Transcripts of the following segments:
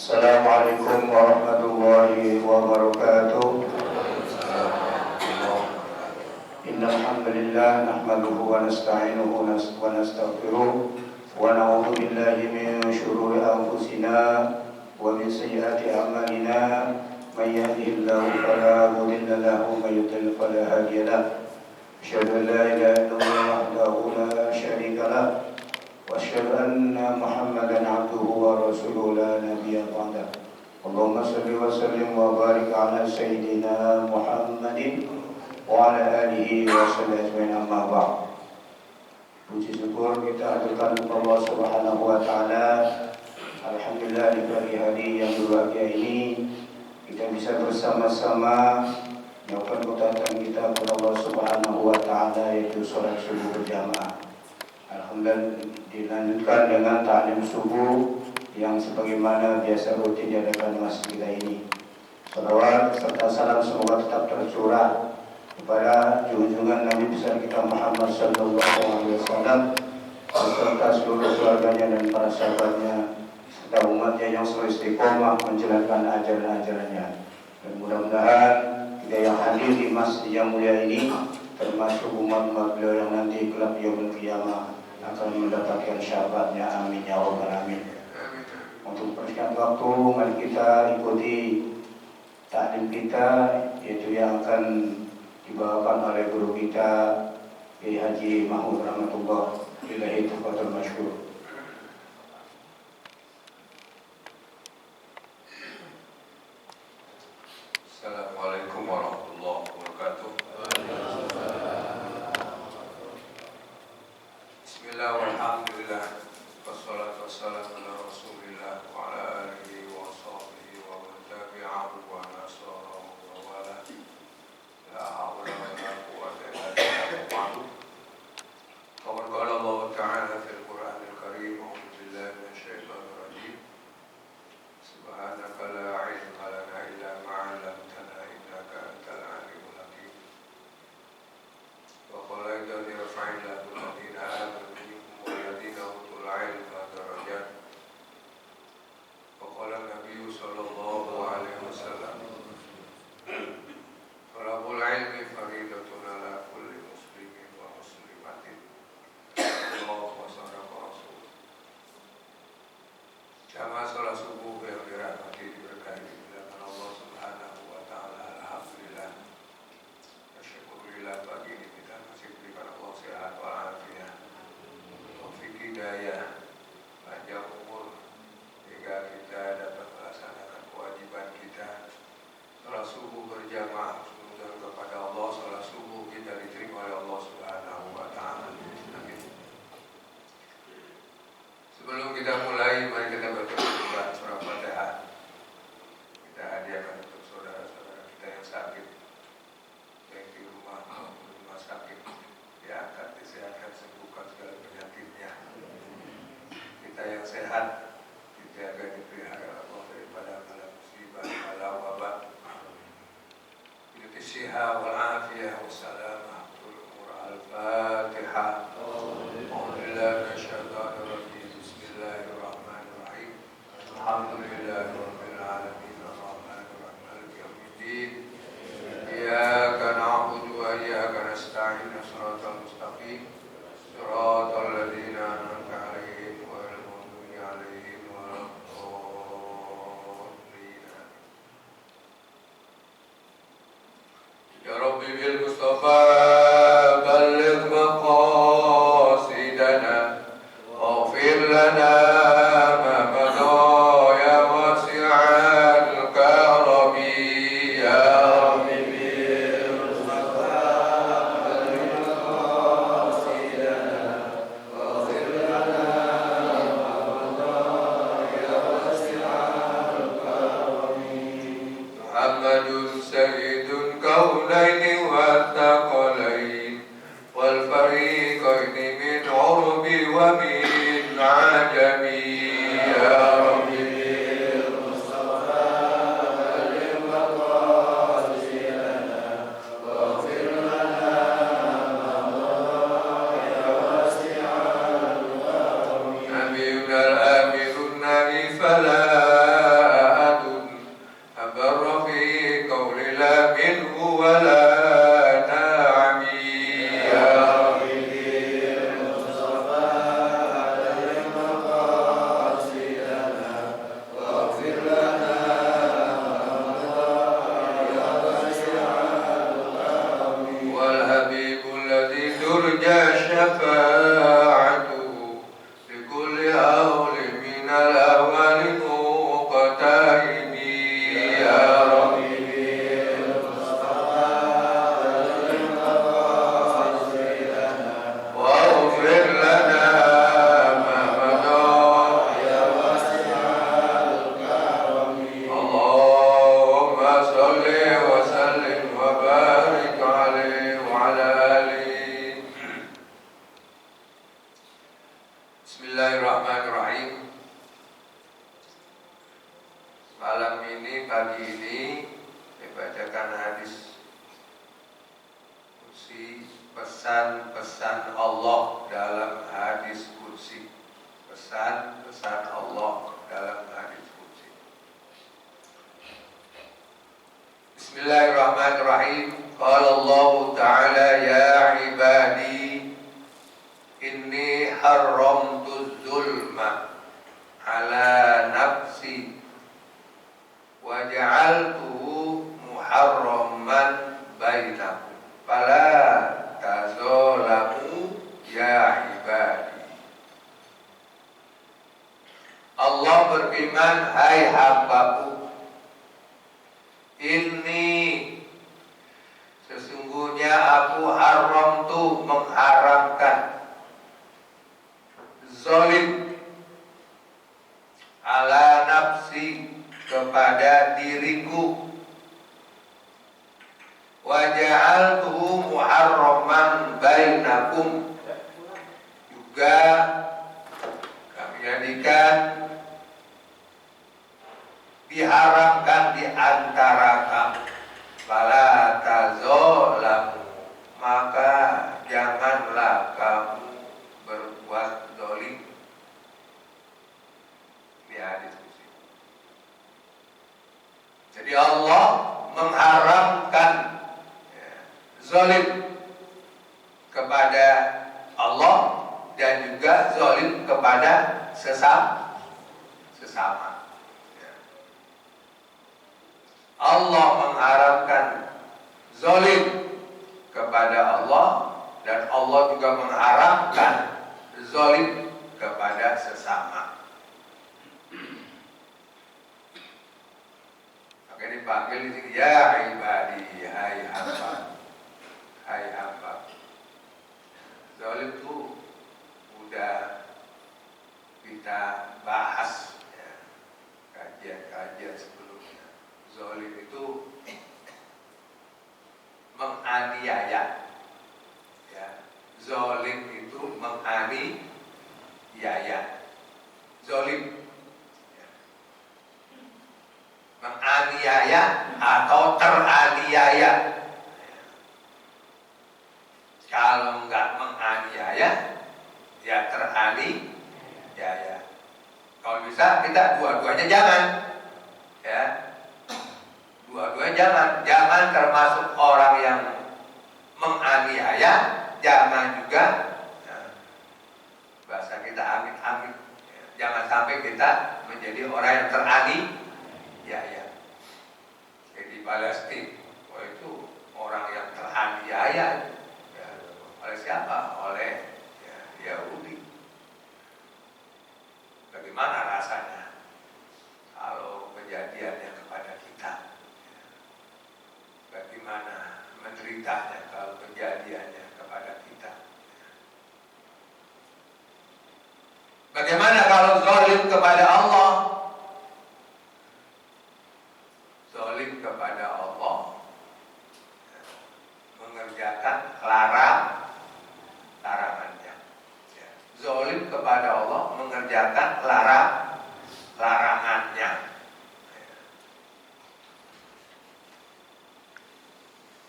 Assalamualaikum warahmatullahi wabarakatuh. Innal hamdalillah nahmaduhu wa nasta'inuhu wa nastaghfiruh wa na'udzu billahi min shururi anfusina wa min sayyiati a'malina. May yahdihillahu fala mudilla lahu wa may yudlil fala hadiya lahu. Asyhadu an la ilaha illallah wahdahu la syarika lahu wa asyhadu anna Muhammadan 'abduhu wa rasuluhu la nabiyya ba'dah. Allahumma shalli wa sallim wa barik ala sayyidina Muhammadin wa ala alihi wa sahbihi ajma'in, amma ba'd. Puji syukur kita aturkan Allah Subhanahu wa taala. Alhamdulillah di pagi hari yang berbahagia ini kita bisa bersama-sama melakukan ketaatan kita kepada Allah Subhanahu wa taala, yaitu salat subuh berjamaah. Alhamdulillah dilanjutkan dengan ta'lim subuh yang sebagaimana biasa rutin diadakan masjid kita ini. Salawat serta salam semoga tetap tercurah kepada junjungan Nabi besar kita Muhammad sallallahu alaihi wasallam beserta seluruh keluarganya dan para sahabatnya serta umatnya yang selalu istiqomah menjalankan ajaran-ajarannya. Dan mudah-mudahan kita yang hadir di masjid yang mulia ini termasuk umat-umat beliau yang nanti kelak yaumul qiyamah akan mendapatkan syafaatnya, amin ya rabbal alamin. Untuk persingkat waktu, mari kita ikuti taklim kita, yaitu yang akan dibawakan oleh guru kita Kiai Haji Mahmud Rahmatullah Ilahi Tufatul Masyhur. Assalamualaikum warahmatullahi wabarakatuh. Bismillah walhamdulillah wassalatu wassalamu ala rasulillah wa ala alihi wa sahbihi wa man tabi'ahu wa nasarahu wa wala. La hawla wa la quwwata illa billah. Qala Allah ta'ala fil Qur'anil Karim, a'udzu billahi minasy syaithanir rajim. Subhanaka la 'ilma lana illa ma 'allamtana innaka antal 'alimul hakim. Wa qala idza rafa'na alladziina amanu minkum walladziina utul 'ilma darajat. Wa qala an-nabiyyu sallallahu alaihi wasallam, talabul 'ilmi fariidatun 'ala kulli muslimin wa muslimatin. Allahu wasadaqa rasul. Jamaah salat subuh yang dirahmati diberkahi dimuliakan Allah Subhanahu wa taala. Alhamdulillah. Syukurillah pagi ini kita masih diberikan Allah sehat walafiat, taufik hidayah, panjang umur hingga kita dapat melaksanakan kewajiban kita salat subuh berjamaah. Semoga kepada Allah salat subuh kita diterima oleh Allah Subhanahu wa taala. Amin. Sebelum kita mulai, mari kita baca surah Fatihah. Kita hadiahkan untuk saudara-saudara kita yang sakit, baik di rumah maupun di rumah sakit, diangkat, disehatkan, sembuhkan segala penyakitnya. Kita yang sehat dijaga, dipelihara Allah daripada bala musibah, bala wabah. Bismillah wal afiyah wassalamah wal umur al-Fatihah. Alhamdulillah nasyaitanir rajim. Bismillahirrahmanirrahim. Alhamdulillahi rabbil alamin arrahmanir rahim maliki yaumiddin. Iyyaka na'budu wa iyyaka nasta'in. Shiratal mustaqim. Shiratal ladzina an'amta 'alaihim ghairil maghdubi 'alaihim waladdallin. Ya Rabbi bil Mustafa balligh maqasidana waghfir lana ma madha ya wasi'al karami. Ya Rabbi bil Mustafa balligh maqasidana waghfir lana ma madha ya wasi'al karami. Muhammadun sayyidun kaunaini wa thaqalain wal fariqaini min urbi wa min ajami. Ya Rabbi bil Mustafa balligh maqasidana waghfir lana ma madha ya wasi'al karami. Nabiyyuna al-amirun nabi fala برا في قول لا منه ولا نعمي يا ربي المصطفى عليه مقاصدنا واغفر لنا يا واسع الكرم والحبيب الذي ترجى شفاعته لكل هول من الأهوال مقتحم يا ربي واغفر لنا ما مضى يا واسع الكرم اللهم صل وسلم وبارك عليه وعلى آله. Bismillahirrahmanirrahim. Malam ini, pagi ini dibacakan hadis kursi, pesan-pesan Allah dalam hadis kursi. Pesan-pesan Allah dalam hadis kursi. Bismillahirrahmanirrahim. Qala Allah Ta'ala ya ibadi inni haramtu zulma ala nafsi wa ja'altuhu muharraman bainakum fala tazalamu ya ibadi. Allah berfirman, hai hambaku, ini sesungguhnya aku haramtu mengharamkan zalim ala nafsi kepada diriku wa ja'altuhu muharraman bainakum, juga kami jadikan diharamkan di antara kamu. Fala tazalamu, maka janganlah kamu berbuat zalim. Ini hadis kursi. Jadi Allah mengharamkan zalim kepada Allah dan juga zalim kepada sesama. Allah mengharamkan zalim kepada Allah dan Allah juga mengharamkan zalim kepada sesama. Maka dipanggil di sini ya ibadi, hai hamba, hai hamba. Zalim itu udah kita bahas ya, kajian-kajian sebelumnya. Zalim itu menganiaya. Ya, zalim itu menganiaya. Zalim ya, menganiaya atau teraniaya. Kalau enggak menganiaya, ya teraniaya. Kalau bisa kita dua-duanya jangan, ya. Dua-duanya jangan termasuk orang yang menganiaya, jangan juga bahasa kita amit-amit, jangan sampai kita menjadi orang yang teraniaya. Jadi Palestina, itu orang yang teraniaya, ya, oleh siapa? Oleh Yahudi. Bagaimana rasanya kalau kejadiannya kepada kita? Bagaimana menderitanya kalau kejadiannya kepada kita? Bagaimana kalau zalim kepada Allah? Zalim kepada Allah, mengerjakan larangannya. Zalim kepada Allah, mengerjakan larangannya.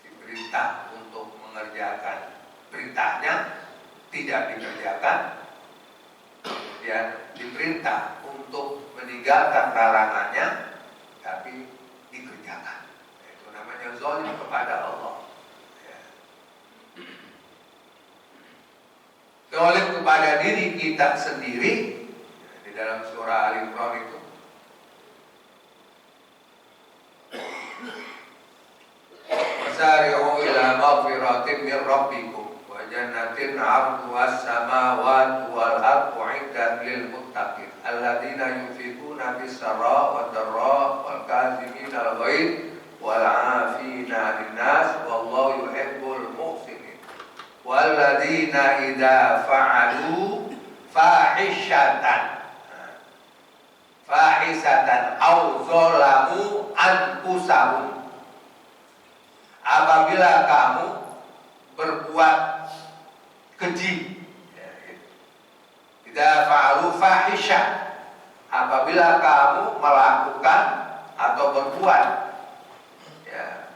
Diperintah untuk mengerjakan perintahnya, tidak dikerjakan. Kemudian diperintah untuk meninggalkan larangannya, tapi dikerjakan. berzalim kepada Allah. Ya. Zalim kepada diri kita sendiri, di dalam surah Al-Imran itu, wasari'u ila maghfiratin min rabbikum wa jannatin 'arduha as-samawati wal ardu 'iddat lil muttaqin alladzina yunfiquna fis sarra'i wad dharra'i wal kazimina al-ghaidh wal 'afina 'anil nas wallahu yuhibbul muhsinin walladzina idza fa'alu fahisatan aw zalamu anfusahum, apabila kamu berbuat keji, idza fa'alu fahisyah, apabila kamu melakukan atau berbuat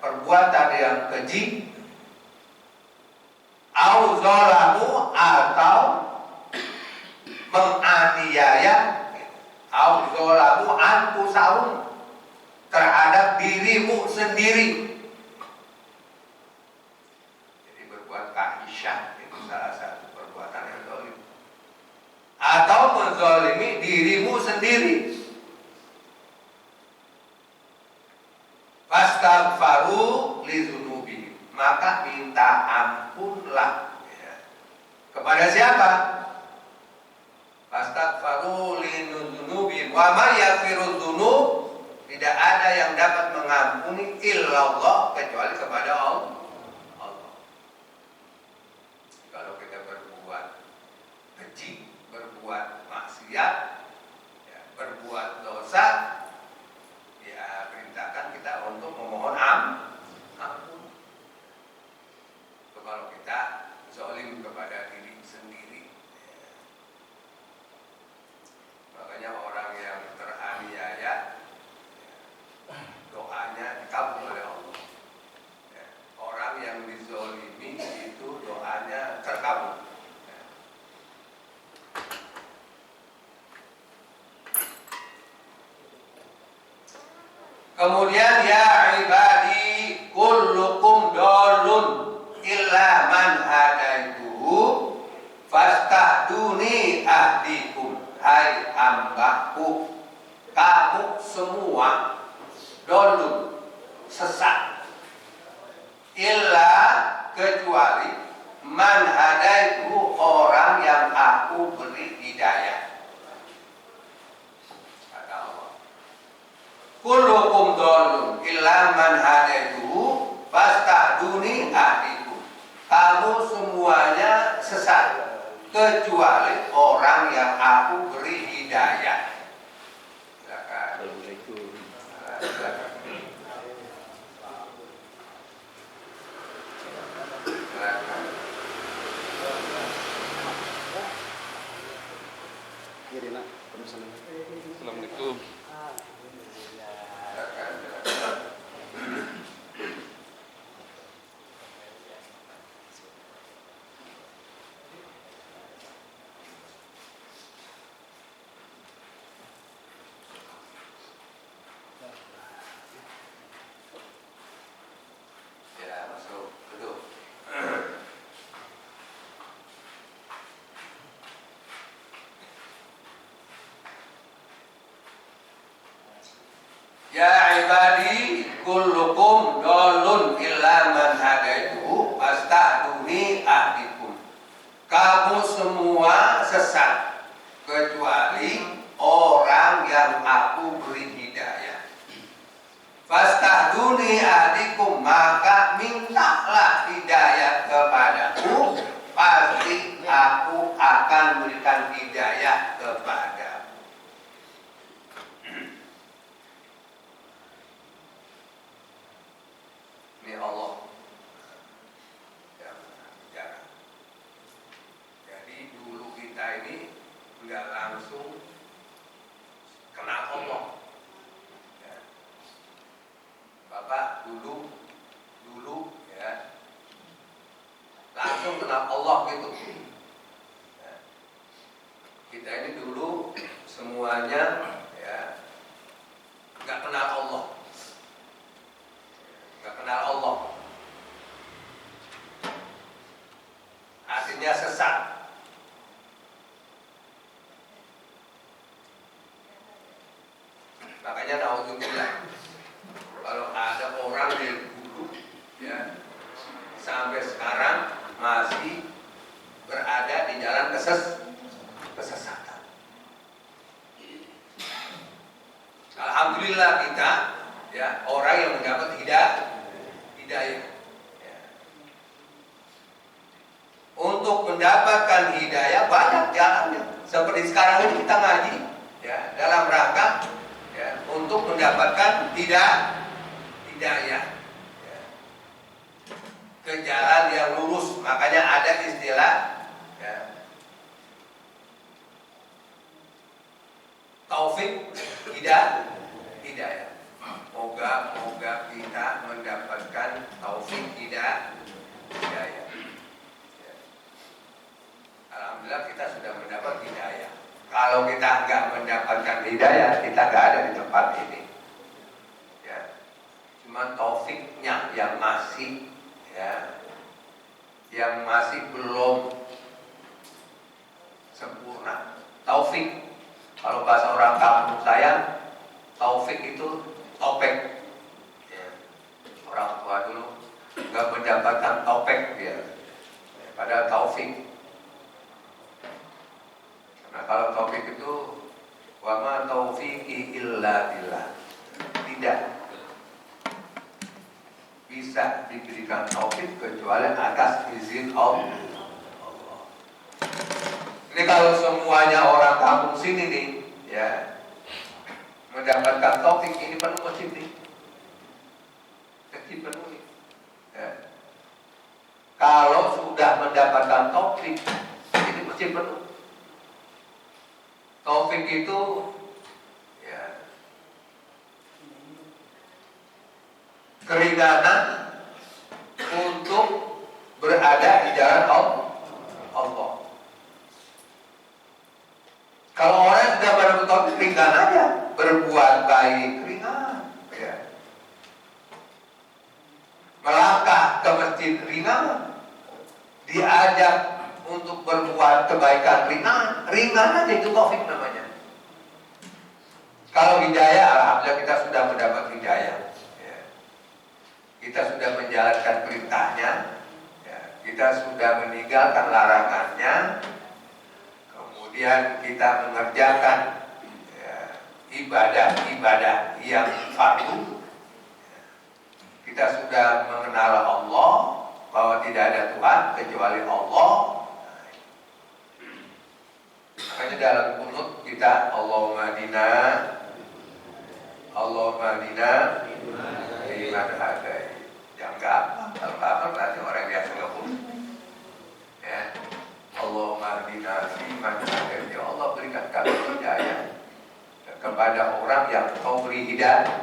perbuatan yang keji, au zalamu, atau menganiaya, au zalamu anfusahum, terhadap dirimu sendiri. Jadi berbuat fahisyah itu salah satu perbuatan yang zalim, atau menzalimi dirimu sendiri. Fastaghfaru lidzunubihim, maka minta ampunlah kepada siapa? Fastaghfaru lidzunubihim wa may yaghfiru dzunub, tidak ada yang dapat mengampuni illallah kecuali kepada Allah. Kalau kita berbuat keji, berbuat maksiat, berbuat dosa, ya perintahkan kita untuk memohon ampun. Kalau kita zalim kepada diri sendiri, makanya orang yang teraniaya doanya dikabul oleh Allah. Orang yang dizalimi itu doanya terkabul. Kemudian ya ibadi kullukum dolun illa man hadaituhu fastahduni ahdikum, hai hambaku, kamu semua dolun, sesat, illa, kecuali man hadaituhu, orang yang aku beri hidayah. Kata Allah, kullukum dolun illa man hadaituhu fastahduni ahdikum, kamu semuanya sesat kecuali orang yang aku beri hidayah. Silakan. Assalamualaikum. Silakan. Silakan. Assalamualaikum. Ya, masuk. Duduk. Ya ibadi kullukum dolun illa man hadaituhu fastahduni ahdikum, kamu semua sesat kecuali orang yang aku beri hidayah. Fastahduni ahdikum, maka mintalah hidayah kepadaku, pasti aku akan berikan hidayah kepadamu. Ini Allah yang bicara. Jadi dulu kita ini nggak langsung kenal Allah. Ya. Bapak dulu ya langsung kenal Allah gitu. Ya. Kita ini dulu semuanya ya nggak kenal Allah. Nggak kenal Allah. sesat. Makanya naudzubillah, kalau ada orang yang dulu ya sampai sekarang masih berada di jalan kesesatan. Alhamdulillah kita ya orang yang mendapat hidayah. Ya. Untuk mendapatkan hidayah banyak jalannya. Seperti sekarang ini kita ngaji ya dalam rangka ya untuk mendapatkan hidayah ya, ke jalan yang lurus. Makanya ada istilah ya, taufik hidayah. Moga kita mendapatkan taufik hidayah. Ya. Alhamdulillah kita sudah mendapat hidayah. Kalau kita nggak mendapatkan hidayah, kita nggak ada di tempat ini. Ya. Cuma taufiknya yang masih ya, yang masih belum sempurna. Taufik, kalau bahasa orang kampung saya, taufik itu topeng. Ya. Orang tua dulu nggak mendapatkan topeng dia, ya, padahal taufik. Nah kalau taufik itu wama taufiqi illa billah, tidak bisa diberikan taufik kecuali atas izin Allah. Ini kalau semuanya orang kampung sini nih ya mendapatkan taufik, ini penuh masjid nih, masjid penuh nih ya. Kalau sudah mendapatkan taufik, ini masjid penuh. Taufik itu ya keringanan untuk berada di jalan Allah. Kalau orang sudah mendapat taufik, ringan aja berbuat baik, ringan ya. Melangkah ke masjid ringan, diajak untuk berbuat kebaikan ringan aja, itu taufik namanya. Kalau hidayah, alhamdulillah kita sudah mendapat hidayah ya. Kita sudah menjalankan perintahnya ya. Kita sudah meninggalkan larangannya, kemudian kita mengerjakan ya, ibadah-ibadah yang fardu ya. Kita sudah mengenal Allah, bahwa tidak ada Tuhan kecuali Allah. Makanya dalam kunut kita Allahumma dina iman hadai. Yang gampang, kalau gampang berarti orang biasa nggak kunut. Ya, Allahumma dina iman hadai. Ya Allah berikan kami hidayah kepada orang yang Kau beri hidayah.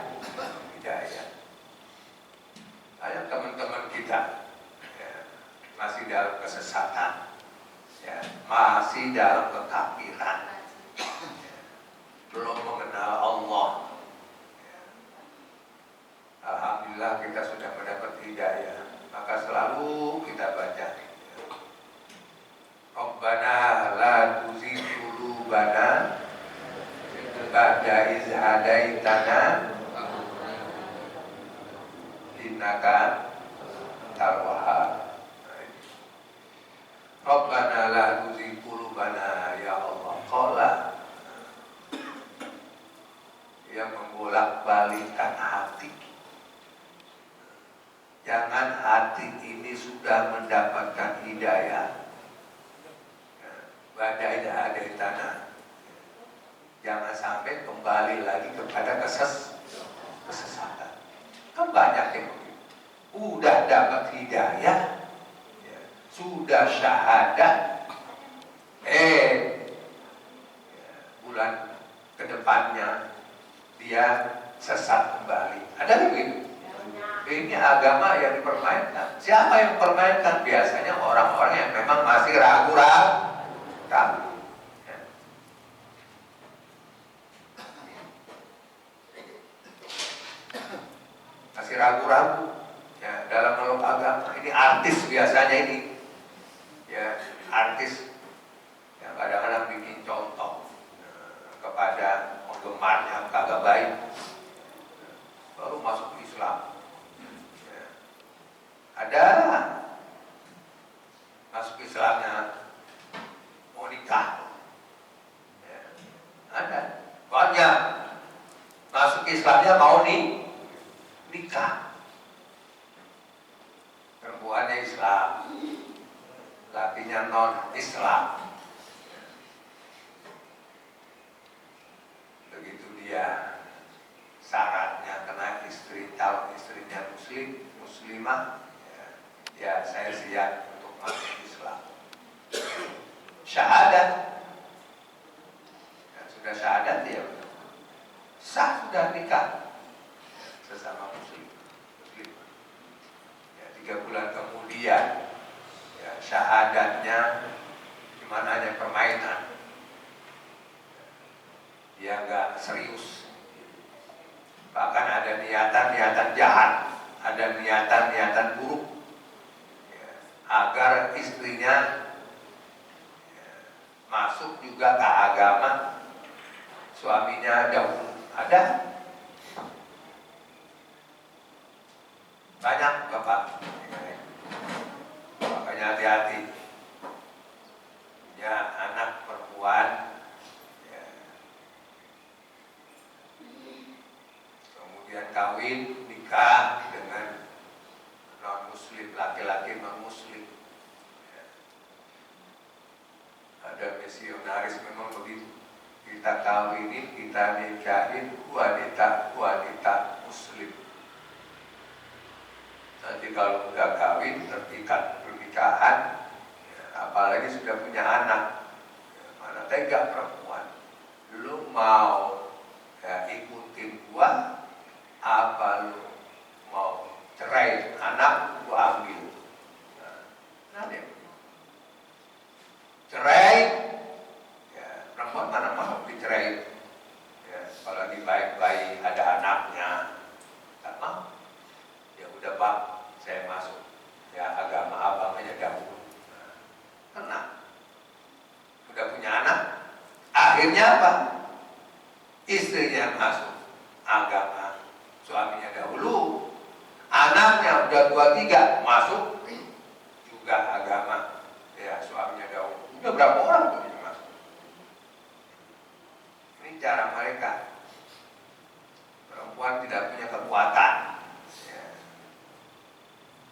Ada teman-teman kita ya, masih dalam kesesatan. Ya, masih dalam kekafiran ya, belum mengenal Allah ya. Alhamdulillah kita sudah mendapat hidayah, maka selalu kita baca ya. Rabbana la tuzigh qulubana ba'da idh hadaitana innaka antal wahhab. Rabbana la tuzigh qulubana ya Allah. Qala yang membolak-balikkan hati. Jangan hati ini sudah mendapatkan hidayah, badai ada di tanah, jangan sampai kembali lagi kepada kesesatan. Kan banyak yang begitu. Udah dapat hidayah, sudah syahadat, bulan kedepannya dia sesat kembali. Ada begitu? Ini agama yang dipermainkan. Siapa yang permainkan? Biasanya orang-orang yang memang masih ragu-ragu. Masih ragu-ragu ya, dalam meluk agama. Ini artis biasanya ini. Ya, artis yang kadang-kadang bikin contoh kepada penggemarnya kagak baik, baru masuk Islam. Ya. Ada masuk Islamnya mau nikah, ya. Ada banyak masuk Islamnya mau nikah. Perempuannya Islam, lakinya non Islam. Begitu dia syaratnya kena calon istrinya muslimah, ya saya siap untuk masuk Islam. Syahadat, ya, sudah syahadat ya sah, sudah nikah sesama muslim. Ya, 3 bulan kemudian ya, syahadatnya gimana, hanya permainan. Dia nggak serius, bahkan ada niatan-niatan jahat, ada niatan-niatan buruk, ya, agar istrinya ya, masuk juga ke agama suaminya dahulu. Ada banyak bapak, makanya hati-hati punya anak perempuan. Kemudian kawin, nikah dengan non-muslim, laki-laki non-muslim. Ya. Ada misionaris memang begitu. Kita kawinin, kita nikahin wanita muslim. Nanti kalau udah kawin, terikat pernikahan, ya, apalagi sudah punya anak, ya, mana tega perempuan. Lu mau ya, ikutin gua, apa lu mau cerai anak gua ambil. Nah dia cerai, ya, perempuan mana mau dicerai, ya, apalagi baik-baik ada anaknya, tak mau. Ya udah bang, saya masuk ya agama abang aja dahulu. Kena udah punya anak, akhirnya apa, istrinya masuk agama suaminya dahulu, anaknya udah 2-3 masuk juga agama ya suaminya dahulu. Udah berapa orang tuh yang masuk? Ini cara mereka. Perempuan tidak punya kekuatan, ya.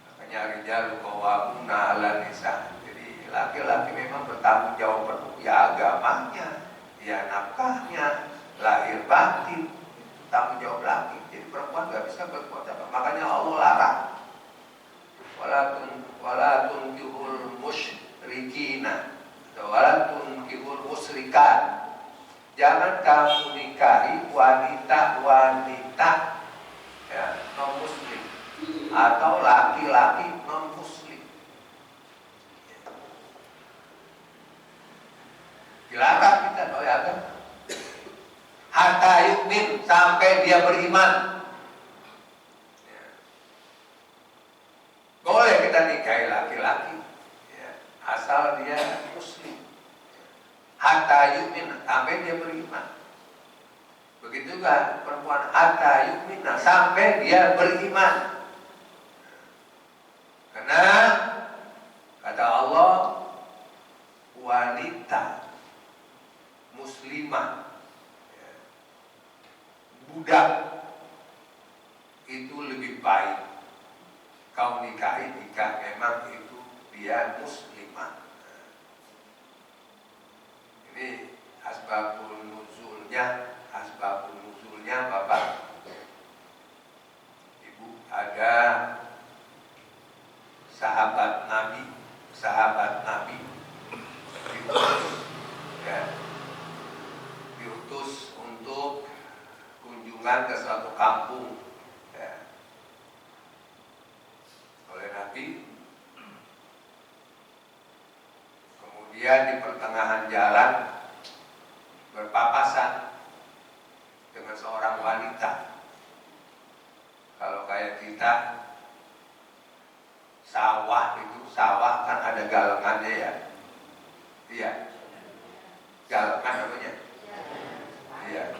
Makanya rijalu qawwamuna 'alan nisa. Jadi laki-laki memang bertanggung jawab penuh, ya agamanya, ya nafkahnya, lahir batin, tanggung jawab laki. Jadi perempuan nggak bisa berbuat apa. Makanya Allah larang, walatun kihul musyrikina, walatun kihul musrikat. Jangan kamu nikahi wanita-wanita ya, non muslim atau laki-laki non muslim. Dilarang kita oleh agama. Hatta yu'min, sampai dia beriman. Ya. Boleh kita nikahi laki-laki, ya, asal dia muslim. Hatta yu'min, sampai dia beriman. Begitu juga perempuan, hatta yu'min, sampai dia beriman. Karena kata Allah, wanita muslimah, budak itu lebih baik kau nikahi jika memang itu dia muslimah. Ini asbabul nuzulnya Bapak Ibu, ada sahabat Nabi diutus untuk kunjungan ke suatu kampung, ya, oleh Nabi. Kemudian di pertengahan jalan berpapasan dengan seorang wanita. Kalau kayak kita sawah kan ada galengannya ya, Iya, galengan namanya. Iya.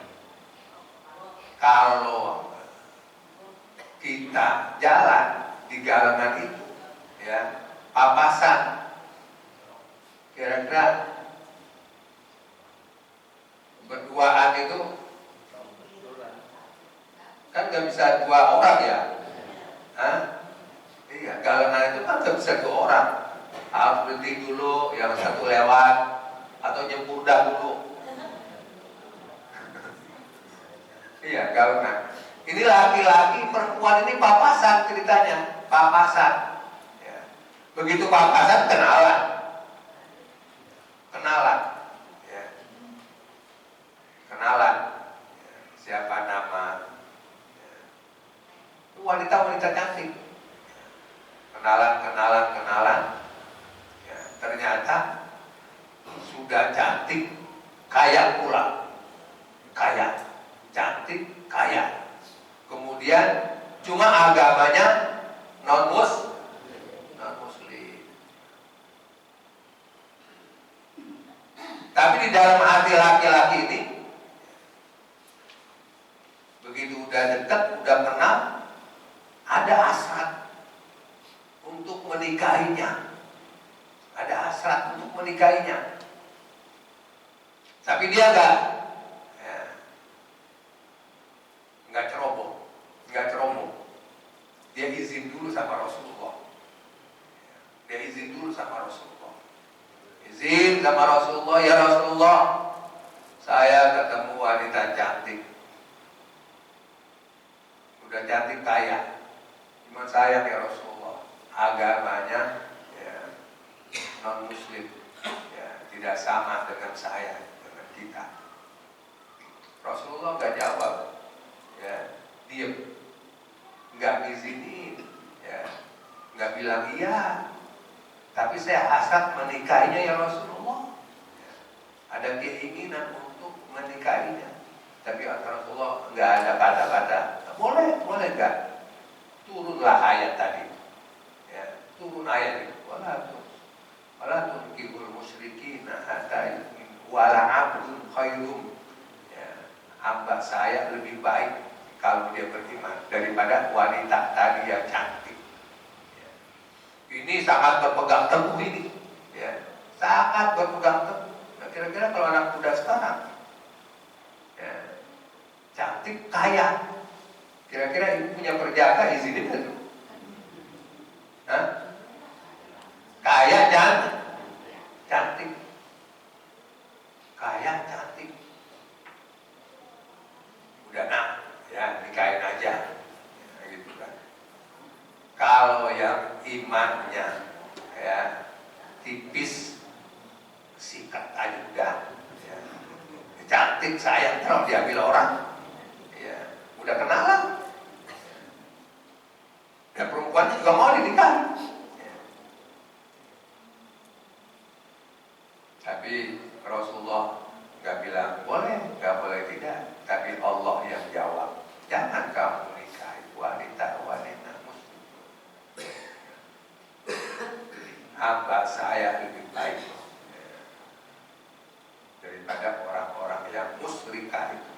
Kalau kita jalan di galengan itu, ya, papasan, kira-kira berduaan itu kan nggak bisa 2 orang ya. Hah? Iya, galengan itu kan nggak bisa 2 orang. Harus berhenti dulu, yang satu lewat atau nyempur dahulu. Iya, galengan. Ini laki-laki, perempuan ini papasan ceritanya, papasan. Ya. Begitu papasan, kenalan, ya. Kenalan. Ya. Siapa nama? Ya. Wanita-wanita cantik. Kenalan. Ya. Ternyata sudah cantik, kaya pula, cantik, kaya. Kemudian cuma agamanya non muslim. Tapi di dalam hati laki-laki ini, begitu udah dekat, udah kenal, ada hasrat untuk menikahinya. Tapi dia nggak ceroboh. Dia izin dulu sama Rasulullah. Izin sama Rasulullah, ya Rasulullah, saya ketemu wanita cantik, udah cantik kaya, cuma sayang ya Rasulullah, agamanya ya, non muslim, ya, tidak sama dengan saya, dengan kita. Rasulullah nggak jawab, ya, diem, nggak ngizinin, ya, nggak bilang iya. Tapi saya hasrat menikahinya ya Rasulullah. Ada keinginan untuk menikahinya. Tapi Rasulullah nggak ada kata-kata. Boleh nggak? Turunlah ayat tadi. Ya, turun ayat itu. Wala tunkihul musyrikina hatta yu'minu wala 'abdun khairum. Ya, hamba saya lebih baik kalau dia beriman daripada wanita tadi yang cantik. Ini sangat berpegang teguh ini, ya, sangat berpegang teguh. Nah, kira-kira kalau anak muda sekarang, ya, cantik, kaya, kira-kira ibu punya perjaka izinin nggak tuh? Hah? Kaya cantik, udah ya nikahin aja. Kalau yang imannya ya tipis, sikat aja udah, ya. Cantik sayang terus diambil orang, ya, udah kenalan, dan perempuannya juga mau dinikahi, ya. Tapi Rasulullah nggak bilang nggak boleh tidak, tapi Allah yang jawab, jangan kamu nikahi wanita hamba saya lebih baik daripada orang-orang yang musyrikah itu.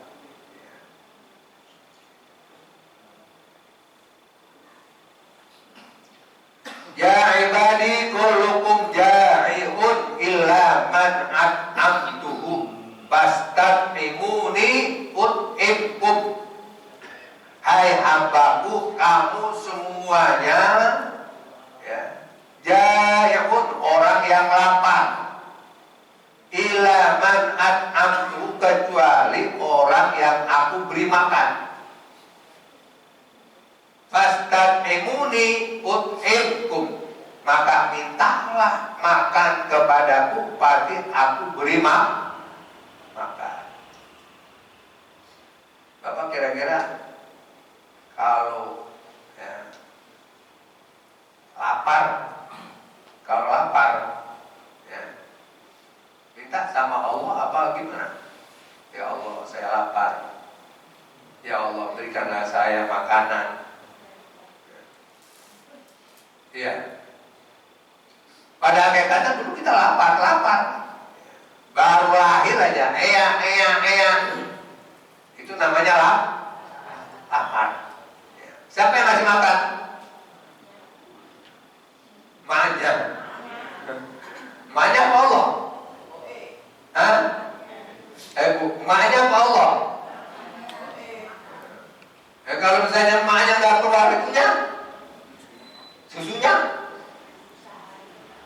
Ya ibadi kullukum ja'iun illa man at'amtuhu fastaqimuni ut'imkum. Hai hambaku, kamu semuanya ja'iun, orang yang lapar, illa man at'amtuhu, kecuali orang yang aku beri makan. Fastaqimuni ut'imkum, maka mintalah makan kepadaku, pasti aku beri makan. Bapak kira-kira kalau lapar, ya, minta sama Allah apa gimana? Ya Allah, saya lapar. Ya Allah, berikanlah saya makanan. Iya. Pada hakikatnya dulu kita lapar. makan? Maknya. Maknya apa Allah? Hah? Bu, maknya apa Allah? Kalau misalnya maknya nggak keluar itunya, susunya,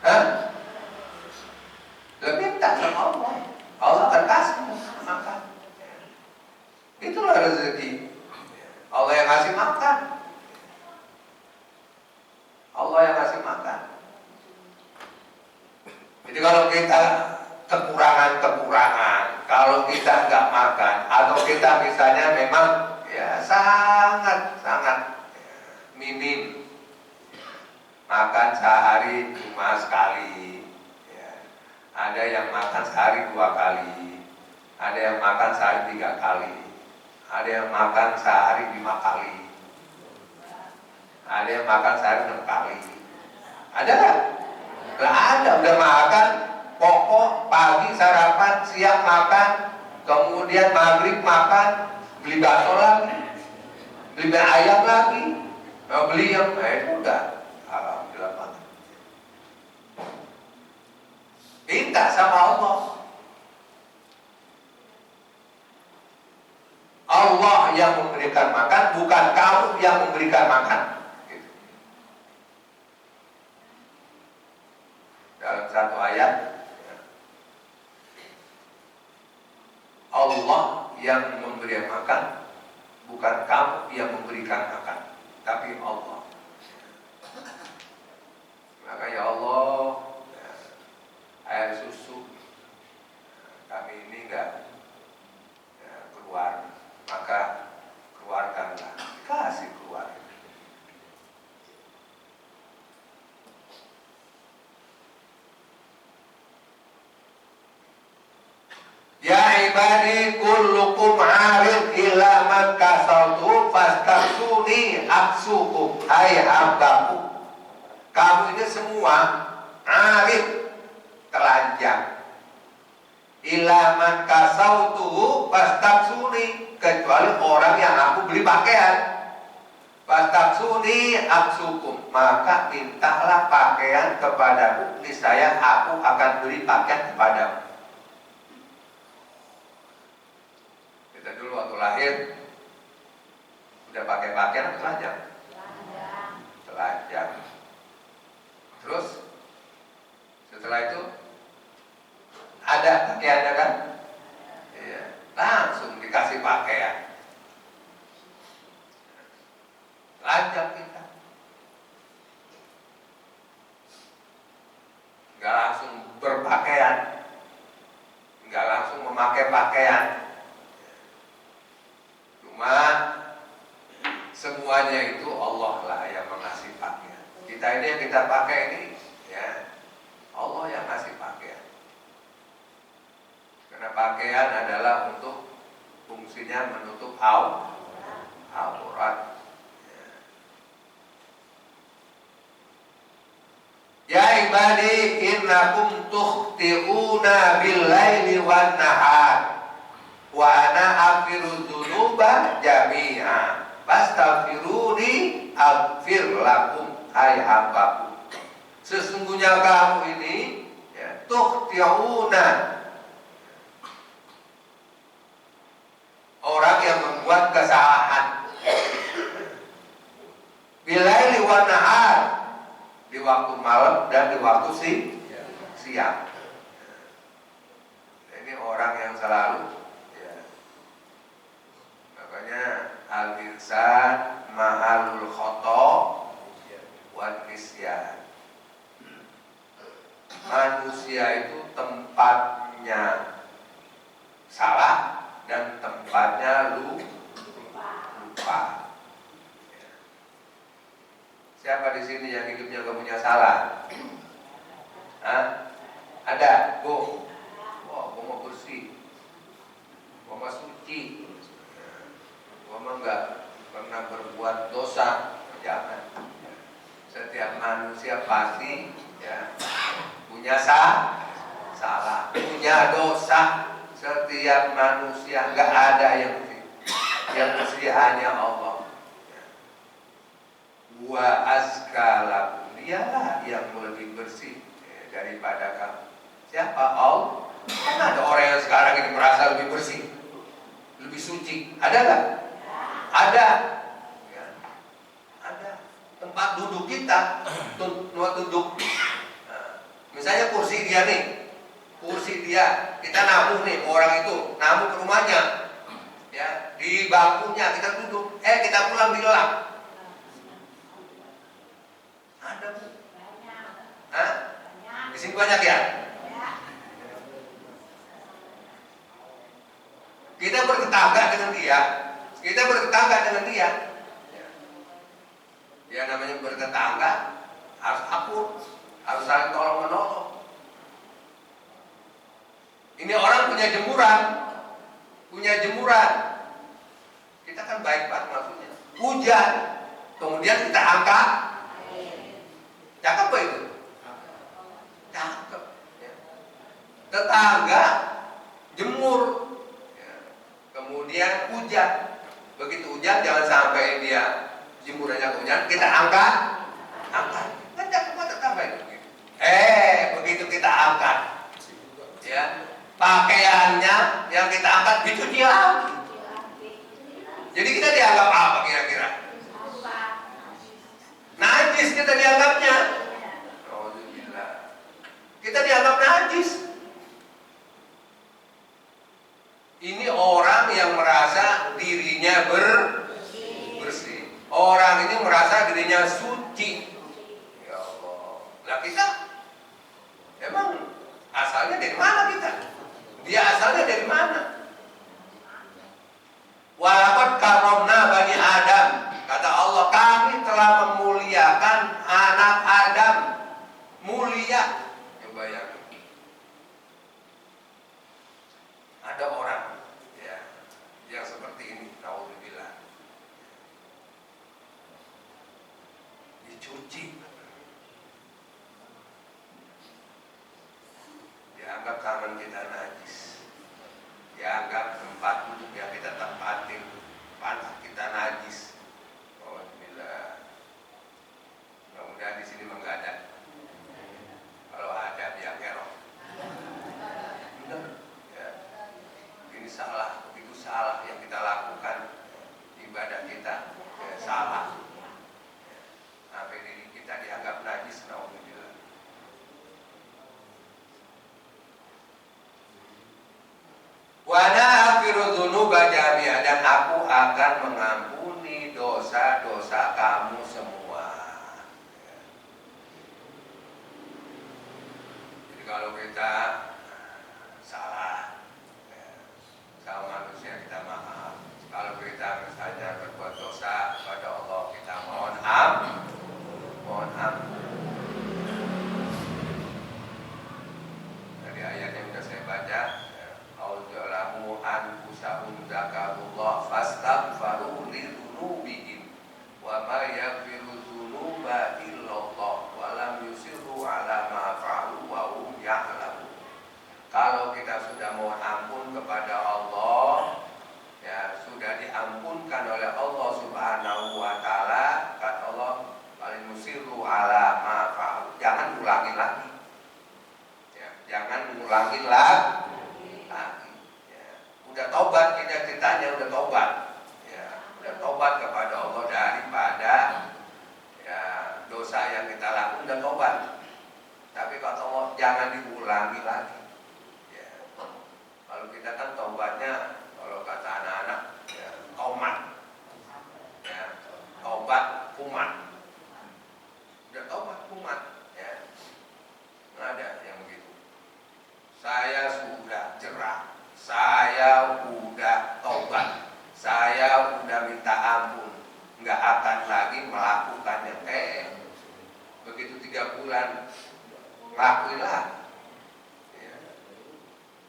hah? Lebih minta sama Allah. Allah akan kasih makan. Itulah rezeki. Allah yang kasih makan. Allah yang kasih makan. Jadi kalau kita kekurangan, kalau kita nggak makan, atau kita misalnya memang ya sangat minim, makan sehari cuma sekali, ya. Ada yang makan sehari 2 kali, ada yang makan sehari 3 kali, ada yang makan sehari 5 kali, ada yang makan sehari 6 kali. Ada nggak? Nggak ada. Udah makan pokok, pagi sarapan, siang makan, kemudian maghrib makan, beli bakso lagi, beli ayam lagi, beli yang itu udah alhamdulillah makan. Minta sama Allah. Allah yang memberikan makan, bukan kamu yang memberikan makan. Gitu. Dalam satu ayat, Allah yang memberi makan, bukan kamu yang memberikan makan, tapi Allah. Maka ya Allah, air susu kami ini enggak keluar, maka keluarkanlah, kasih keluar. Ya ibadi kullukum arid ila man kasautu fastaksuni aksukum. Hai hambaku, kamu ini semua arid, telanjang. Ila man kasautu fastaksuni, kecuali orang yang aku beli pakaian. Fastaksuni aksukum, maka mintalah pakaian kepadaku, niscaya aku akan beri pakaian kepadamu. Kita dulu waktu lahir udah pakai pakaian telanjang. Telanjang. Terus setelah itu ada pakaiannya kan? Iya. Langsung dikasih pakaian. Telanjang kita. Nggak langsung berpakaian, nggak langsung memakai pakaian. Cuma semuanya itu Allah lah yang mengasih pakaian. Kita ini yang kita pakai ini, ya Allah yang ngasih pakaian. Karena pakaian adalah untuk fungsinya menutup aurat. Ya ibadi innakum tukhti'una bil-laili wan-nahar wa ana aghfiru dzunuba jami'a fastaghfiruni aghfir lakum. Hai hambaku, sesungguhnya kamu ini ya, tukhti'una, orang yang membuat kesalahan, bil-laili wan-nahar, di waktu malam dan di waktu siang. Ini orang yang selalu ya. Makanya al-insan mahalul khoto wan nisyan. Manusia itu tempatnya salah dan tempatnya lupa. Siapa di sini yang hidupnya gak punya salah? Hah? Ada? Bu? Wah, gua mau bersih, gua mau suci, gua mau gak pernah berbuat dosa. Jangan. Setiap manusia pasti ya punya salah, punya dosa. Setiap manusia, gak ada yang mesti hanya Allah. wa azkalakum, dialah yang lebih bersih daripada kamu. Siapa? Allah. Kan ada orang yang sekarang ini merasa lebih bersih, lebih suci. Ada nggak? Ada. Ya. Ada. Tempat duduk kita, tempat duduk. Nah, misalnya kursi dia nih, kursi dia, kita namu nih, orang itu namu ke rumahnya, ya, di bangkunya kita duduk, kita pulang dilap. Ada bu? Hah? Di sini banyak ya? Kita bertetangga dengan dia, ya namanya bertetangga, harus akur, harus saling tolong menolong. Ini orang punya jemuran, kita kan baik banget maksudnya. Hujan, kemudian kita angkat, cakep apa itu? Cakep. Ya. Tetangga jemur, ya. Kemudian hujan. Begitu hujan jangan sampai dia jemurannya hujan, kita angkat. Kan cakep banget tetangga itu. Begitu kita angkat, ya, pakaiannya yang kita angkat dicuci lagi. Jadi kita dianggap apa kira-kira? Najis kita dianggapnya. Kita dianggap najis. Ini orang yang merasa dirinya bersih. Orang ini merasa dirinya suci. Ya Allah. Nah kita emang asalnya dari mana kita? Dia asalnya dari mana? Walaqad karramna bani Adam. Kata Allah, kami telah memuliakan anak Adam. Mulia. Coba ya. Ada orang ya yang seperti ini, naudzubillah. Dicuci. Dianggap tangan kita najis. Dianggap tempat duduk yang kita tempatin, pantat kita najis. Alhamdulillah. Mudah-mudahan di sini menggadat. Kalau ada dia kerok. Benar. Ya. Ini salah, itu salah yang kita lakukan. Ibadah kita salah. Sampai diri kita dianggap najis. Alhamdulillah. Wa na'firu dzunuba jami'a, dan aku akan mengampuni dosa-dosa kamu semua. Jadi kalau kita salah sama manusia kita maaf. Kalau kita misalnya berbuat dosa kepada Allah, kita mohon ampun. Dari ayat yang sudah saya baca, aujalamu anfusahum zakarullah fastaghfaru lidzunubihim wa ma yaghfiru dzunuba illallah wa lam yusirru ala ma fa'alu wa hum ya'lamun. Kalau kita sudah mohon ampun kepada Allah, ya sudah diampunkan oleh Allah Subhanahu wa taala. Kata Allah, paling musirru ala ma fa'alu. Jangan ulangi lagi. Ya, jangan ulangi lagi. Udah tobat, kita ceritanya udah tobat, ya, udah tobat kepada Allah daripada ya dosa yang kita lakukan, udah tobat. Tapi kata Allah jangan diulangi lagi. Ya. Kalau kita kan tobatnya, kalau kata anak-anak, ya, tomat, ya, tobat kumat, udah tobat kumat, ya, nggak ada yang begitu. Saya sudah jerah. Saya udah taubat, saya udah minta ampun, nggak akan lagi melakukan yang begitu 3 bulan lakuinlah, ya.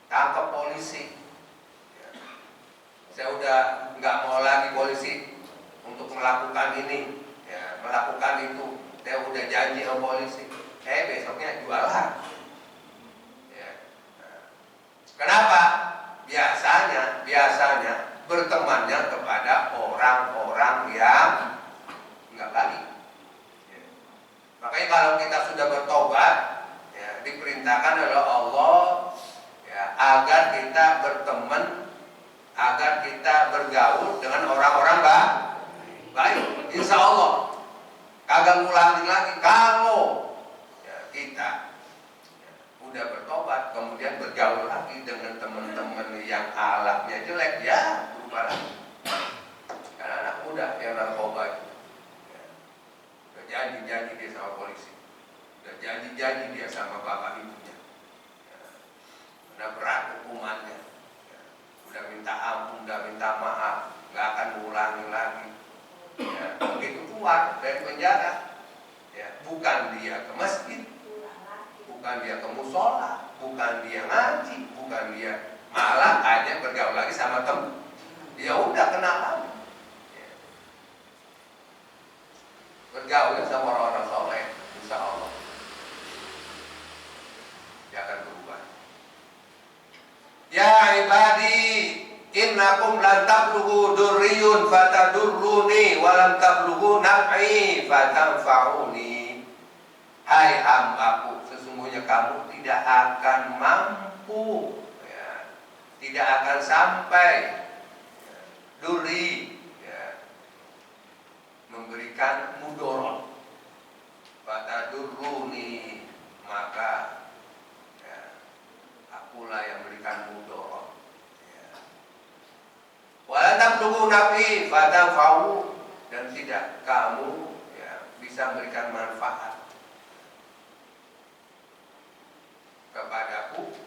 Tangkap polisi, ya. Saya udah nggak mau lagi polisi untuk melakukan ini, ya, melakukan itu. Saya udah janji sama polisi, besoknya jualan, ya. Nah, kenapa? Biasanya bertemannya kepada orang-orang yang nggak baik, Makanya kalau kita sudah bertobat, ya, diperintahkan oleh Allah ya, agar kita berteman, agar kita bergaul dengan orang-orang baik. Insya Allah kagak ngulangi lagi. Kalau ya, kita ya, udah bertobat kemudian bergaul lagi dengan teman-teman yang akhlaknya jelek, ya berubah lagi. Karena anak muda yang narkoba itu udah janji dia sama polisi, udah janji dia sama bapak ibunya, udah berat hukumannya, udah minta ampun, udah minta maaf, nggak akan mengulangi lagi. Begitu keluar dari penjara, bukan dia ke masjid, bukan dia ke musola, bukan dia ngaji, bukan dia malah hanya bergaul lagi sama teman. Ya udah kenal lagi. Bergaul sama orang-orang soleh, insya Allah dia akan berubah. Ya ibadi, innakum lan tablughu durriyun fatadurruni wa lam tablughu naf'i fatanfa'uni. Hai hambaku, sesungguhnya kamu tidak akan mampu, ya, tidak akan sampai durri memberikan mudorot. Fatadurruni, maka ya, akulah yang memberikan mudorot. Wala tablughu naf'i fatanfa'u, dan tidak kamu ya, bisa memberikan manfaat kepadaku.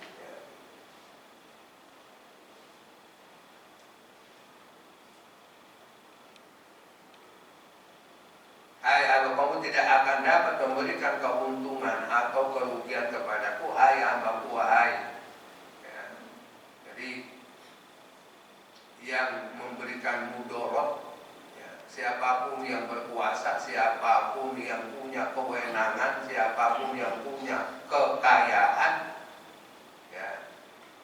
Hai hamba, kamu tidak akan dapat memberikan keuntungan atau kerugian kepadaku, hai hambaku, wahai. Ya. Jadi yang memberikan mudorot, ya, siapapun yang berkuasa, siapapun yang punya kewenangan, siapapun yang punya kekayaan, ya,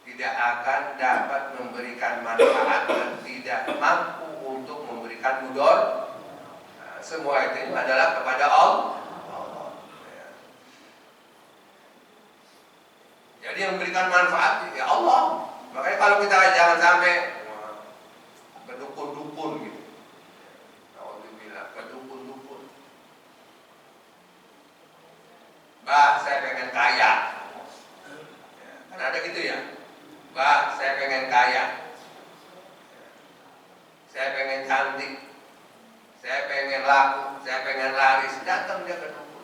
tidak akan dapat memberikan manfaat dan tidak mampu untuk memberikan mudorot. Semua itu adalah kepada Allah. Jadi yang memberikan manfaat ya Allah. Makanya kalau kita jangan sampai ke dukun-dukun gitu. Alhamdulillah, ke dukun-dukun. Bah, saya pengen kaya. Kan ada gitu ya. Bah, saya pengen kaya. Saya pengen cantik. Saya pengen laku, saya pengen laris, datang dia ke dukun.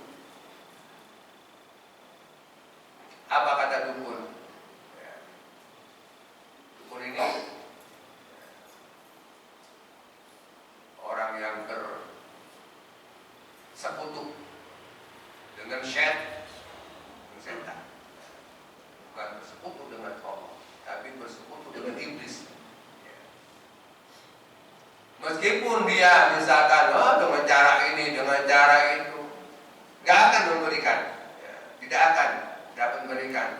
Apa kata dukun? Dukun ini orang yang bersekutu dengan setan, bukan bersekutu dengan Allah, tapi bersekutu dengan iblis. Meskipun dia misalkan dengan cara ini, dengan cara itu, nggak akan memberikan, ya, tidak akan dapat memberikan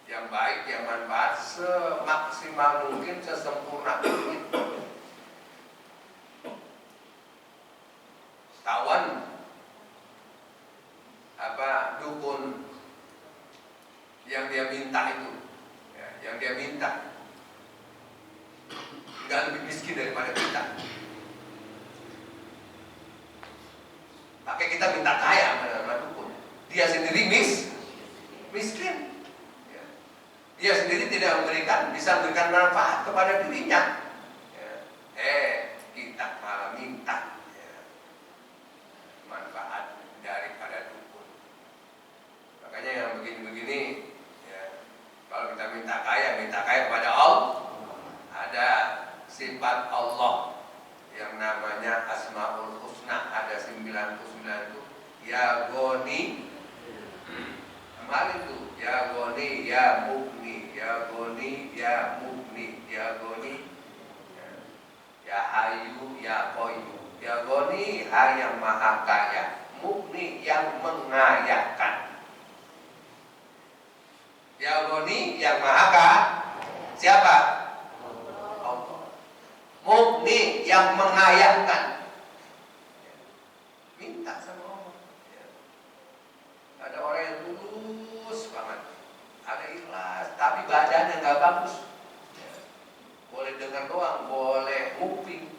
yang baik, yang manfaat semaksimal mungkin, sesempurna mungkin. Tawan apa dukun yang dia minta itu, ya, yang dia minta nggak lebih miskin daripada kita. Makanya kita minta kaya sama dukun. Dia sendiri miskin. Dia sendiri tidak bisa memberikan manfaat kepada dirinya. Kita malah minta manfaat daripada dukun. Makanya yang begini-begini, kalau kita minta kaya kepada Allah. Ada sifat Allah yang namanya Asmaul Husna, ada 99 itu. Ya Goni, kemarin itu Ya Goni, Ya Mugni, Ya Goni, Ya Mugni, Ya Goni, Ya Hayu, Ya Qayyum. Ya Goni, Hai yang maha kaya, Mugni yang mengayakan. Ya Goni yang maha kaya, siapa? Mugni yang mengayakan. Minta minta sama Allah. Ya. Ada orang yang tulus banget, ada ikhlas, tapi badannya nggak bagus. Ya. Boleh dengar doang, boleh nguping.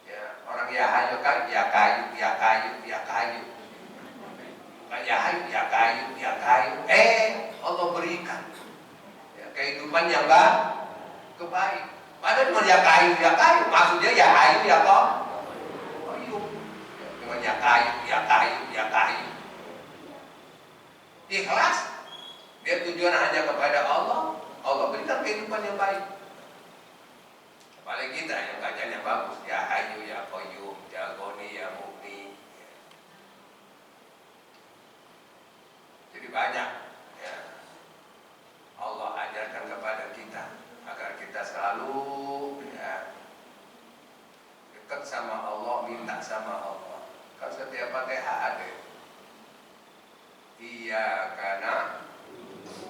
Ya. Orang ya hayu kan, ya kayu, ya kayu, ya kayu. Bukan ya hayu, ya kayu, ya kayu. Allah berikan ya, kehidupan yang nggak kebaik. Padahal cuma ya kayu, maksudnya ya hayu, ya kok. Cuma ya kayu, ya kayu, ya kayu. Ikhlas, dia tujuan hanya kepada Allah. Allah berikan kehidupan yang baik. Apalagi kita yang bacanya bagus, ya hayu, ya qayyum, ya ghani, ya mughni. Jadi banyak ya, Allah ajarkan kepada kita agar kita selalu ya, dekat sama Allah, minta sama Allah. Kalau setiap Fatihah ada iyyaka na'budu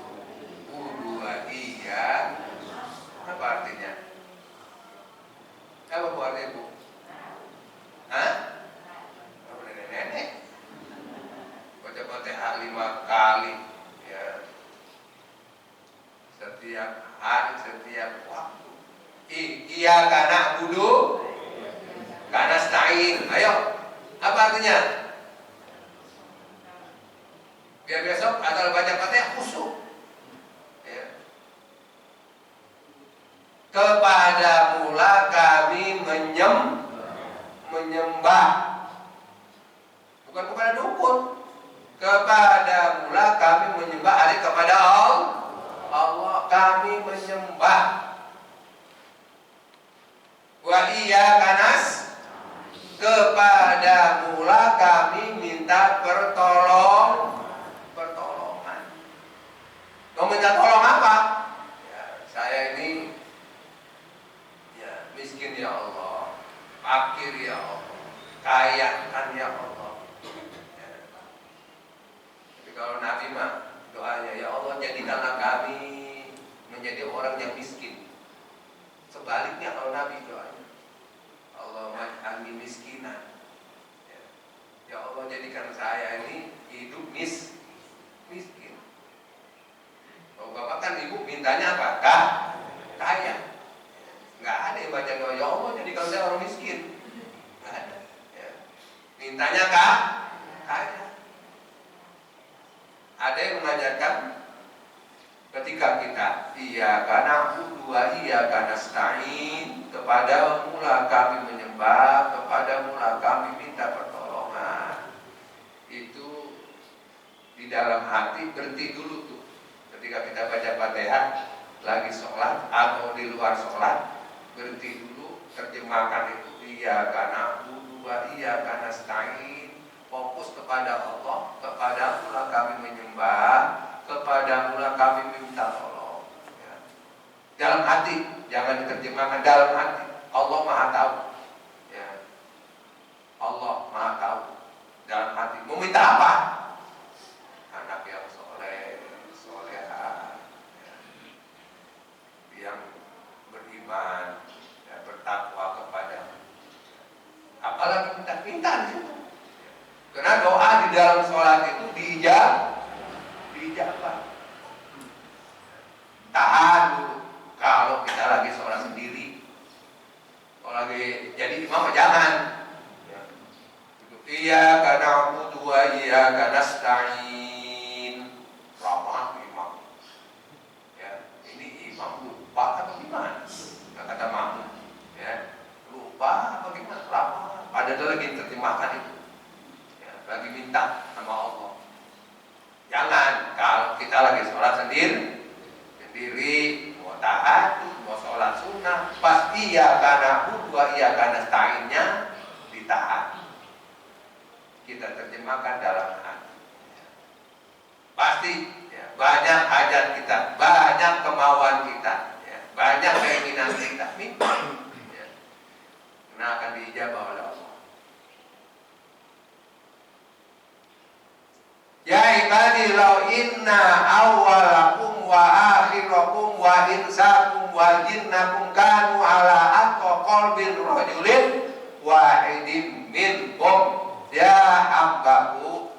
wa iyyaka, apa artinya? Apa bu artinya bu? Hah? Apa nenek-nenek? Baca Fatihah 5 kali ya, setiap hari, setiap waktu. Iyyaka na'budu wa nasta'in. Ayo, apa artinya? Biar besok asal baca Fatihah khusyuk. Ya. Kepada mula kami menyembah. Bukan kepada dukun. Kepada mula kami menyembah, ada kepada Allah kami menyembah. Wa iyyaka nasta'in, kepada mula kami minta pertolongan. Mau minta tolong apa? Ya, saya ini ya miskin ya Allah, fakir ya Allah, kaya kan ya Allah. Ya. Tapi kalau Nabi mah doanya, ya Allah jadikanlah kami menjadi orang yang miskin. Sebaliknya kalau Nabi doanya, Allahumma ij'alni miskinan. Ya Allah jadikan saya ini hidup miskin. Kalau bapak kan ibu mintanya apa? Kaya. Nggak ada yang baca doa ya Allah jadikan saya orang miskin. Nggak ada. Ya. Mintanya kaya. Ada yang mengajarkan ketika kita iyyaka na'budu wa iyyaka nasta'in, kepada mula kami menyembah, kepada mula kami minta pertolongan. Itu di dalam hati berhenti dulu tuh. Ketika kita baca Fatihah lagi sholat atau di luar sholat, berhenti dulu, terjemahkan itu iyyaka na'budu wa iyyaka nasta'in. Fokus kepada Allah, kepada mula kami menyembah, kepada mula kami minta tolong. Ya. Dalam hati, jangan diterjemahkan, dalam hati. Allah Maha tahu. Ya. Allah Maha tahu. Dalam hati. Mau minta apa? Anak yang soleh, soleha, ya. Yang beriman, ya, bertakwa kepada. Apalagi minta di situ. Karena doa di dalam sholat itu diijabah. Tahan dulu. Kalau kita lagi sholat sendiri, kalau lagi jadi imam jangan. Iyyaka na'budu wa iyyaka nasta'in. Ramah imam. Ya, ini imam lupa atau gimana? Kata makmum. Ya, lupa apa gimana? Ramah. Padahal lagi terjemahkan itu. Lagi minta sama Allah. Jangan kalau kita lagi sholat sendiri mau tahajud, mau sholat sunnah, pas iyyaka na'budu wa iyyaka nasta'innya ditahan. Kita terjemahkan dalam hati. Pasti ya, banyak hajat kita, banyak kemauan kita, ya, banyak keinginan kita minta, ya, karena akan diijabah oleh Allah. Ya ibadi law inna awwalakum wa akhirakum wa insakum wa jinnakum kanu ala atqa qalbin rajulin wahidin minkum. ya hambaku,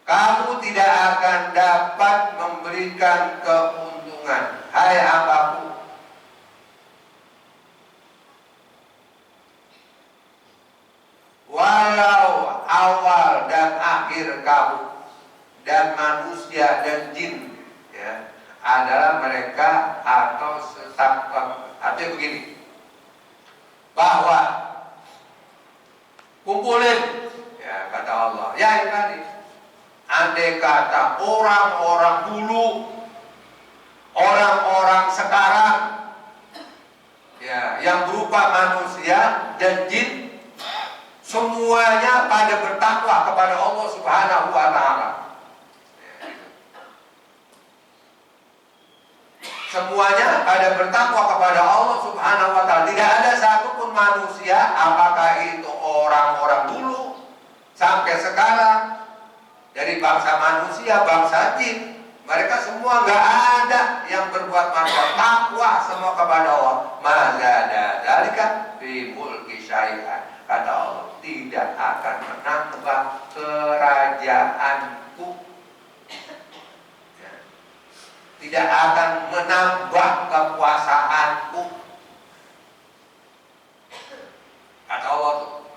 kamu tidak akan dapat memberikan keuntungan, hai hambaku, walau awal dan akhir kamu dan manusia dan jin, ya, adalah mereka atau sesat. Artinya begini, bahwa kumpulin, ya kata Allah, ya tadi, andai kata orang-orang dulu, orang-orang sekarang, ya, yang berupa manusia dan jin, semuanya pada bertakwa kepada Allah Subhanahu wa Ta'ala. Semuanya pada bertakwa kepada Allah Subhanahu wa Ta'ala. Tidak ada satupun manusia, apakah itu orang-orang dulu sampai sekarang, dari bangsa manusia, bangsa jin, mereka semua nggak ada yang berbuat maksiat, takwa semua kepada Allah. Mazada dzalika fi mulki syai'an. Kata Allah, tidak akan menambah kerajaanku, tidak akan menambah kekuasaanku, kata Allah tuh.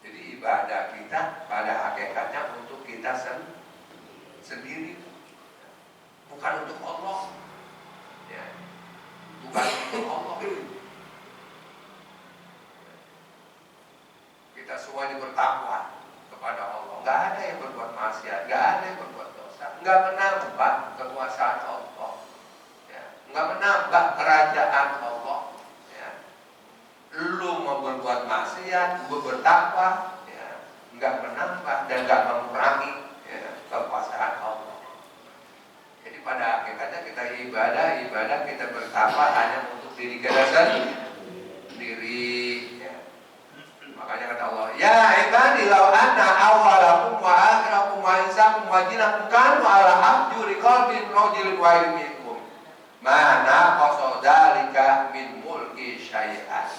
Jadi ibadah kita pada hakikatnya untuk kita sendiri, bukan untuk Allah, ya, bukan untuk Allah. Kita semua ini bertakwa kepada Allah. Nggak ada yang berbuat maksiat, nggak ada yang berbuat dosa, nggak menambah kekuasaan Allah, ya, nggak menambah kerajaan Allah. Ya. Lu mau berbuat maksiat, lu bertakwa, ya, nggak menambah dan nggak mengurangi, ya, kekuasaan Allah. Jadi pada hakikatnya kita ibadah kita bertakwa hanya untuk diri kita sendiri. Makanya kata Allah, ya ibadi law anna awwalakum wa akhirakum wa insakum wa jinnakum kanu ala afjuri qalbin rajulin wahidin minkum ma naqasa dzalika min mulki syai'an.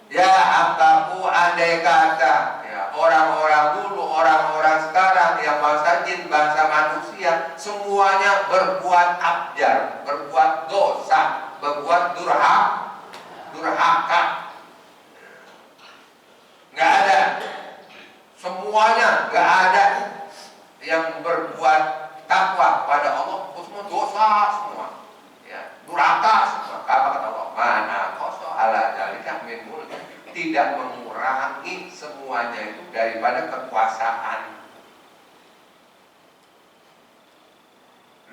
Ya hambaku, andai kata, ya, orang-orang dulu, orang-orang sekarang, yang bangsa jin, bangsa manusia, semuanya berbuat abjar, berbuat dosa, berbuat durhaka. Nggak ada, semuanya nggak ada yang berbuat takwa pada Allah, semua dosa semua, ya, durhaka semua. Apa kata Allah? Mana koso ala dzalika min mulki, tidak mengurangi semuanya itu daripada kekuasaan.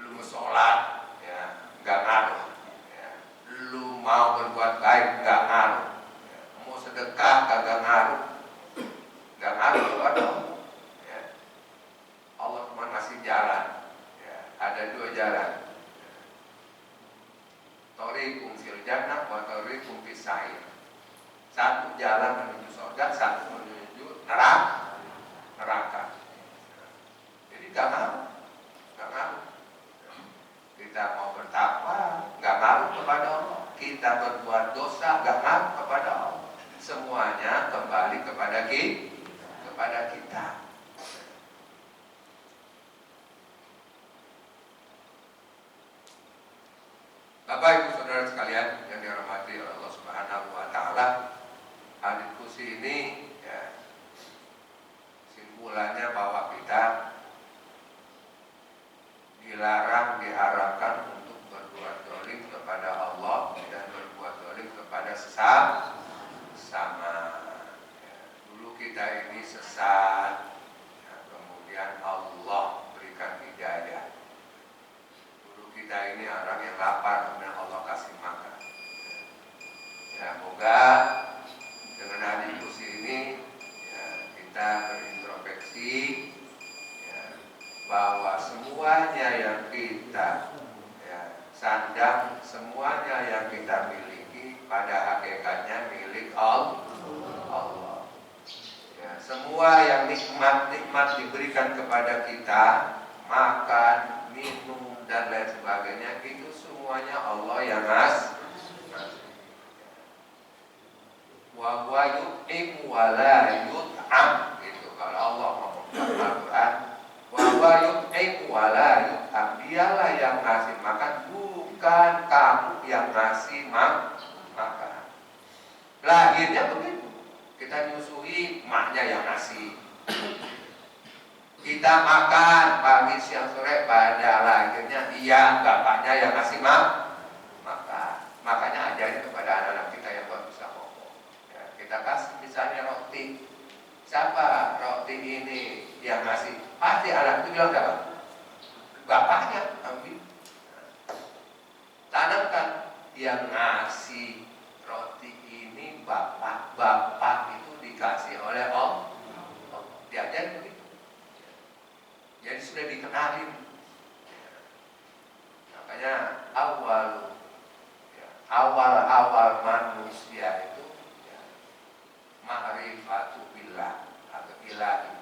Lu mau sholat, ya, nggak ngaruh, ya. Lu mau berbuat baik nggak ngaruh, ya. Mau sedekah kagak ngaruh. Gak ngaruh kepada Allah, ya. Allah cuma ngasih jalan, ya. Ada dua jalan, ya. Thoriqum fil jannah wa thoriqum fis sa'ir. Satu jalan menuju surga, satu menuju neraka. Jadi gak ngaruh. Kita mau bertakwa gak ngaruh kepada Allah, kita berbuat dosa gak ngaruh kepada Allah. Semuanya kembali kepada kita. Bapak Ibu Saudara sekalian yang dirahmati oleh Allah Subhanahu wa Ta'ala, diskusi ini, ya, simpulannya bahwa kita dilarang, diharapkan untuk berbuat zalim kepada Allah dan berbuat zalim kepada sesama. Kita ini sesat, ya, kemudian Allah berikan hidayah. Dulu kita ini orang yang lapar, kemudian Allah kasih makan. Ya, moga dengan hari diskusi ini, ya, kita berintrospeksi, ya, bahwa semuanya yang kita, ya, sandang, semuanya yang kita miliki pada hakikatnya milik Allah. Semua yang nikmat diberikan kepada kita, makan, minum, dan lain sebagainya, itu semuanya Allah yang ngasih. wa huwa yut'im wa la yut'am. Itu kalau Allah ngomong dalam Al-Quran, wa huwa yut'im wa la yut'am. Dialah yang ngasih makan, bukan kamu yang ngasih makan. Lahirnya begitu. Kita nyusui, maknya yang ngasih. Kita makan pagi, siang, sore, pada lahirnya iya bapaknya yang ngasih makan. Makanya ajarin kepada anak-anak kita yang baru bisa ngomong. Ya, kita kasih misalnya roti. Siapa roti ini yang ngasih? Pasti anak itu bilang apa? Bapaknya. Ambil. Tanamkan yang ngasih roti ini bapak itu dikasih oleh Allah. Diajarin begitu. Jadi sudah dikenalin. Makanya awal manusia itu ma'rifatu billah atau ilahi.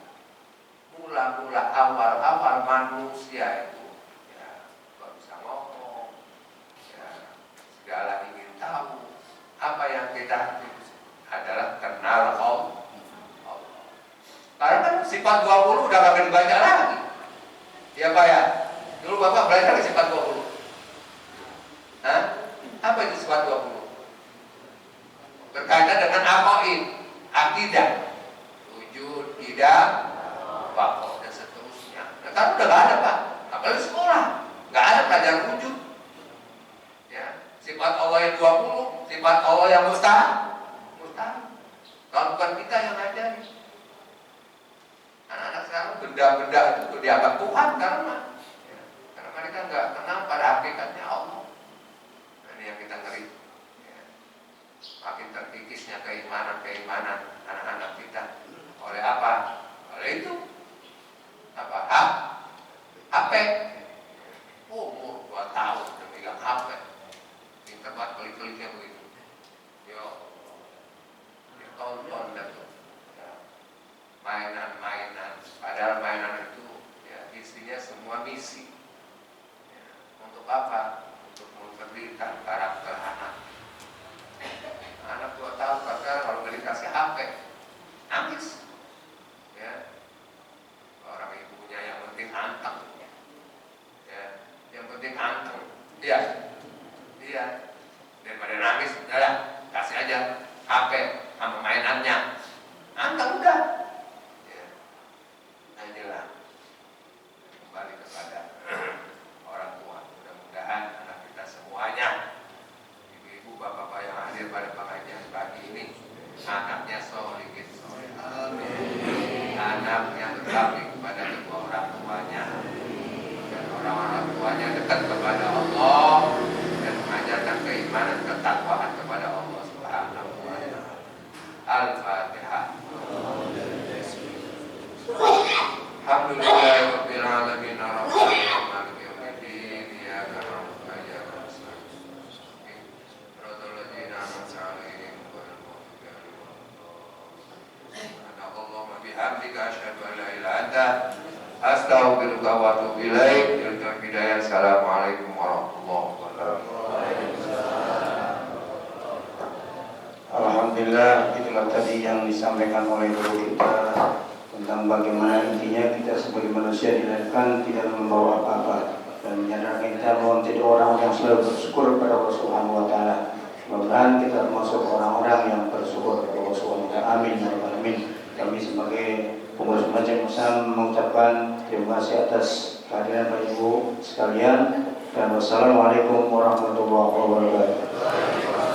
Mula-mula awal manusia itu baru bisa ngomong, segala ingin tahu. Apa yang kita adalah kenal Allah. Karena kan sifat 20 udah gak dibaca lagi. Ya Pak ya, dulu Bapak belajar ke sifat 20. Hah? Apa itu sifat 20? Berkaitan dengan aqaid, akidah, wujud, tidak, bako, dan seterusnya. Nah, kan udah gak ada Pak, apalagi sekolah, gak ada pelajaran wujud. Ya, sifat Allah yang 20, sifat Allah yang mustahil. Kalau bukan kita yang ngajarin. Anak-anak sekarang benda-benda itu dianggap Tuhan karena mereka nggak kenal pada hakikatnya Allah. Nah, ini yang kita ngeri. Makin terkikisnya keimanan anak-anak kita. Oleh apa? Oleh itu apa? HP. Umur 2 tahun udah megang HP. Pintar banget klik-kliknya begitu. Yo, tonton dah tuh. Mainan, padahal mainan itu isinya semua misi. Untuk apa? Untuk memberikan karakter anak. Anak 2 tahun kalau nggak dikasih HP nangis. Ya, orang ibunya yang penting anteng. Ya, yang penting anteng. Iya. Daripada nangis, udah kasih aja HP sama mainannya. Anteng udah. Inilah kembali kepada orang tua. Mudah-mudahan anak kita semuanya, ibu-ibu, bapak-bapak yang hadir pada pengajian pagi ini, anaknya solihin soleh, anaknya berbakti kepada kedua orang tuanya, dan orang-orang tuanya dekat kepada Allah dan mengajarkan keimanan ketakwaan kepada Allah Subhanahu wa Ta'ala. Al-Fatihah. Alhamdulillahirabbil alamin arrahmanirrahim maliki yaumiddin iyyaka na'budu wa iyyaka nasta'in shiratal ladzina an'amta 'alaihim ghairil maghdubi 'alaihim waladdallin. Subhanakallahumma bihamdika asyhadu an la ilaha illa anta astaghfiruka wa atubu ilaik. Assalamualaikum warahmatullahi wabarakatuh. Alhamdulillah, itulah tadi yang disampaikan oleh guru kita tentang bagaimana intinya kita sebagai manusia dilahirkan tidak membawa apa-apa dan menyadarkan kita bahwa menjadi orang yang selalu bersyukur kepada Allah Subhanahu wa Ta'ala. Mudah-mudahan kita termasuk orang-orang yang bersyukur kepada Allah Subhanahu wa Ta'ala. Amin ya rabbal alamin. Kami sebagai pengurus Majelis Muslim mengucapkan terima kasih atas kehadiran Bapak Ibu sekalian dan wassalamualaikum warahmatullahi wabarakatuh.